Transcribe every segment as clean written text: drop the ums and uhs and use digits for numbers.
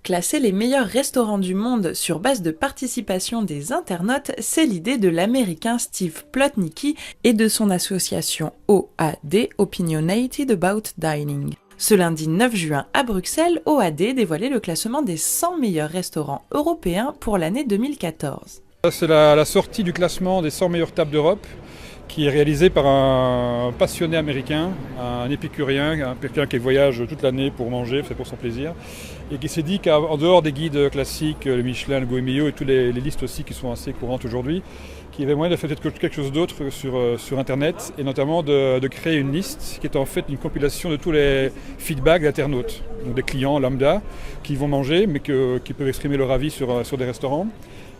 Classer les meilleurs restaurants du monde sur base de participation des internautes, c'est l'idée de l'américain Steve Plotnicki et de son association OAD, Opinionated About Dining. Ce lundi 9 juin à Bruxelles, OAD dévoilait le classement des 100 meilleurs restaurants européens pour l'année 2014. C'est la sortie du classement des 100 meilleures tables d'Europe qui est réalisé par un passionné américain, un épicurien, quelqu'un qui voyage toute l'année pour manger, c'est pour son plaisir, et qui s'est dit qu'en dehors des guides classiques, le Michelin, le Gourmet et toutes les listes aussi qui sont assez courantes aujourd'hui, qu'il y avait moyen de faire peut-être quelque chose d'autre sur Internet, et notamment de créer une liste qui est en fait une compilation de tous les feedbacks d'internautes, donc des clients lambda qui vont manger, mais qui peuvent exprimer leur avis sur des restaurants.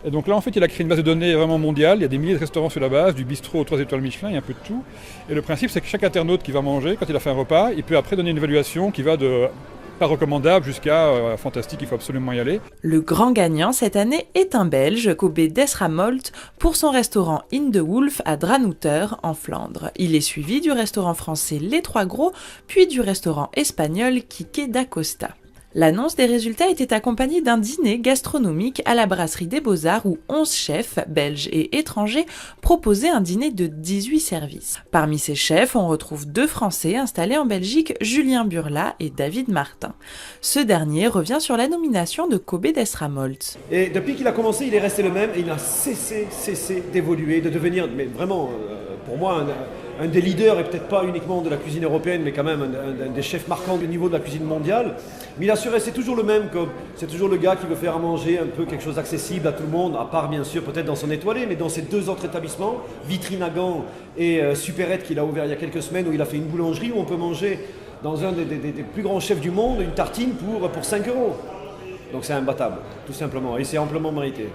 Et donc là, en fait, il a créé une base de données vraiment mondiale. Il y a des milliers de restaurants sur la base, du bistrot aux 3 étoiles Michelin, il y a un peu de tout. Et le principe, c'est que chaque internaute qui va manger, quand il a fait un repas, il peut après donner une évaluation qui va de pas recommandable jusqu'à fantastique, il faut absolument y aller. Le grand gagnant cette année est un Belge, Kobe Desramolt, pour son restaurant In de Wolf à Dranouter, en Flandre. Il est suivi du restaurant français Les Trois Gros, puis du restaurant espagnol Quique da Costa. L'annonce des résultats était accompagnée d'un dîner gastronomique à la brasserie des Beaux-Arts où 11 chefs, belges et étrangers, proposaient un dîner de 18 services. Parmi ces chefs, on retrouve 2 Français installés en Belgique, Julien Burla et David Martin. Ce dernier revient sur la nomination de Kobe Desramolt. Et depuis qu'il a commencé, il est resté le même et il n'a cessé d'évoluer, de devenir, mais vraiment, pour moi, un des leaders, et peut-être pas uniquement de la cuisine européenne, mais quand même un des chefs marquants au niveau de la cuisine mondiale. Mais il a su rester toujours le même, c'est toujours le gars qui veut faire à manger un peu quelque chose d'accessible à tout le monde, à part bien sûr peut-être dans son étoilé, mais dans ses 2 autres établissements, Vitrine-à-Gand et Supérette qu'il a ouvert il y a quelques semaines, où il a fait une boulangerie où on peut manger dans un des plus grands chefs du monde une tartine pour 5 €. Donc c'est imbattable, tout simplement, et c'est amplement mérité.